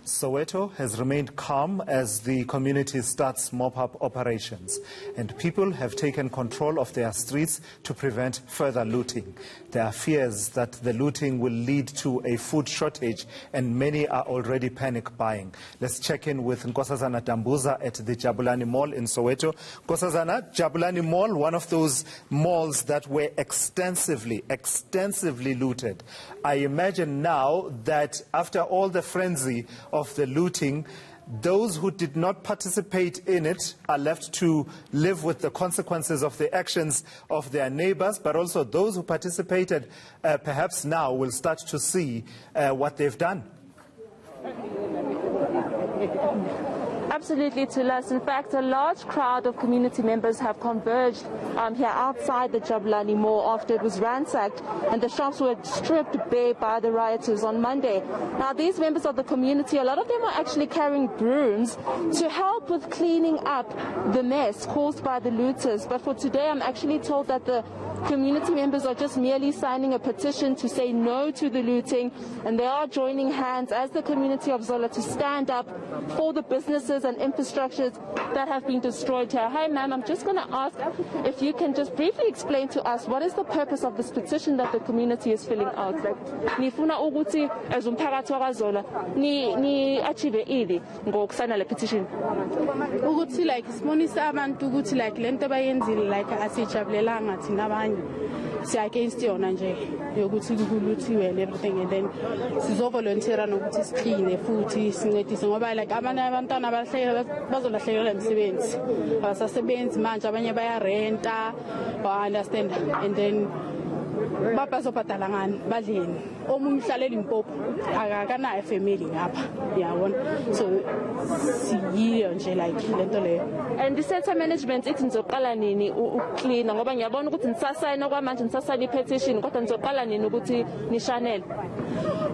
Soweto has remained calm as the community starts mop-up operations, and people have taken control of their streets to prevent further looting. There are fears that the looting will lead to a food shortage, and many are already panic buying. Let's check in with Nkosazana Dambuza at the Jabulani Mall in Soweto. Nkosazana, Jabulani Mall, one of those malls that were extensively looted. I imagine now that after all the frenzy of the looting, those who did not participate in it are left to live with the consequences of the actions of their neighbors, but also those who participated perhaps now will start to see what they've done. Absolutely, Tulas. In fact, a large crowd of community members have converged here outside the Jabulani Mall after it was ransacked and the shops were stripped bare by the rioters on Monday. Now, these members of the community, a lot of them are actually carrying brooms to help with cleaning up the mess caused by the looters. But for today, I'm actually told that the community members are just merely signing a petition to say no to the looting, and they are joining hands as the community of Zola to stand up for the businesses and infrastructures that have been destroyed here. Hi ma'am, I'm just going to ask if you can just briefly explain to us what is the purpose of this petition that the community is filling out. Nifuna ukuthi as umphakathi wakwaZola ni achieve ili ngokusana le petition. Ukuthi like sibonisa abantu ukuthi like lento bayenzile like asijabulelanga thina abanye si against yona nje yokuthi kuluthiwe and everything, and then sizo volunteera nokuthi siqine futhi sincedise ngoba like abanye abantwana bazolahlekelwa imisebenzi abasasebenzi manje abanye bayarenta ba understand, and then babazobhadala ngani badleni omunye uhlalela impopo akanayo family ngapha yabona, so siyiyo nje like lento leyo. And the center management ithi nizoqala nini ucleana ngoba ngiyabona ukuthi nisasayina kwamanje nisasayina ipetition kodwa nizoqala nini ukuthi nishanele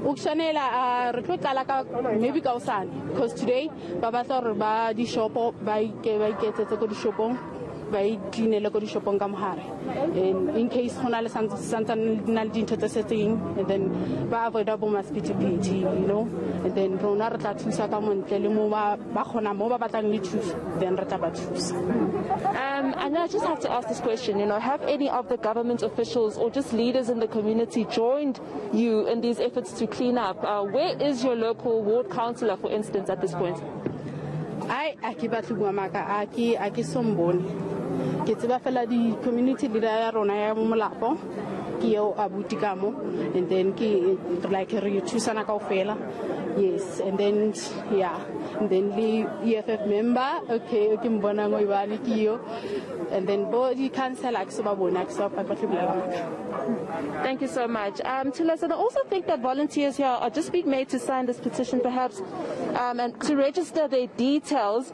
ukushanela recruitala ka maybe ka usani because today baba thor ba di shopo ba iketse ko di shopong ba iklinele ko di shopong ka mohare in case hona le santsa na le dintho tse setting, and then ba avoid abo maspitipiti, you know, and then rona re tla thusa ka montle le mo ba khona mo ba batlang le thusa, then re tla ba thusa. And I just have to ask this question, you know, have any of the government officials or just leaders in the community joined you in these efforts to clean up? Where is your local ward councillor, for instance, at this point? Aki batlu maka aki somboni ke tseba fela di community leader ya rona ya molapo ke yo abuti kamo, and then ke like re thusana kaofela. Yes, and then yeah, and then the EFF member okay mbona ngo ibani kiyo, and then body council like so babona so Thank you so much. Tulas, and I also think that volunteers here are just being made to sign this petition perhaps and to register their details.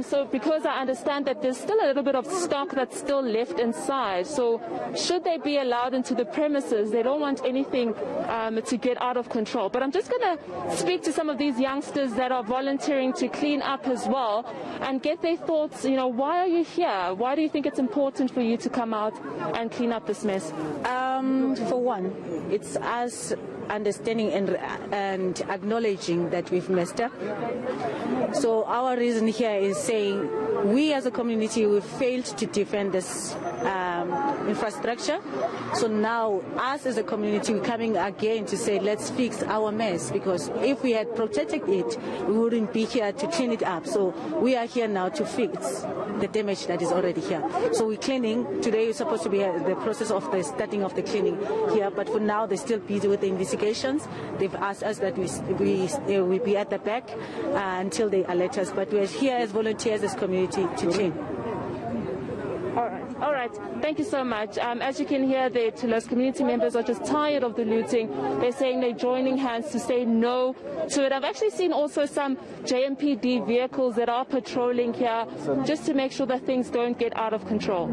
So because I understand that there's still a little bit of stock that's still left inside, so should they be allowed into the premises? They don't want anything to get out of control. But I'm just going to speak to some of these youngsters that are volunteering to clean up as well and get their thoughts, you know, why are you here? Why do you think it's important for you to come out and clean up this mess? For one, it's us understanding and acknowledging that we've messed up. So our reason here is saying we as a community, we failed to defend this infrastructure. So now us as a community, we're coming again to say let's fix our mess, because if we had protected it, we wouldn't be here to clean it up. So we are here now to fix the damage that is already here. So we're cleaning. Today is supposed to be the process of the starting of the cleaning here, but for now they're still busy with the investigations. They've asked us that we be at the back until they alert us, but we're here as volunteers, as community, to clean. All right. Thank you so much. As you can hear, the Tulas community members are just tired of the looting. They're saying they're joining hands to say no to it. I've actually seen also some JMPD vehicles that are patrolling here just to make sure that things don't get out of control.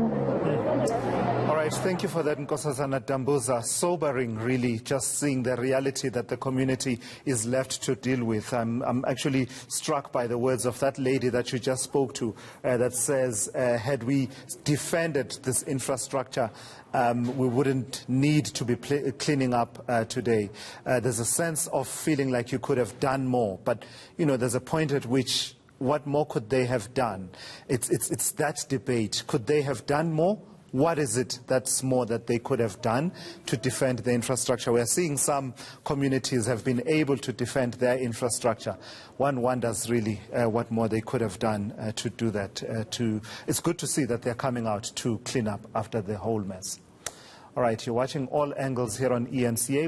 All right, thank you for that, Nkosazana Dambuza. Sobering, really, just seeing the reality that the community is left to deal with. I'm actually struck by the words of that lady that you just spoke to, that says, had we defended this infrastructure, we wouldn't need to be cleaning up today. There's a sense of feeling like you could have done more, but, you know, there's a point at which what more could they have done? It's that debate. Could they have done more? What is it that's more that they could have done to defend the infrastructure? We're seeing some communities have been able to defend their infrastructure. One wonders really what more they could have done to do that. It's good to see that they're coming out to clean up after the whole mess. All right, you're watching All Angles here on ENCA.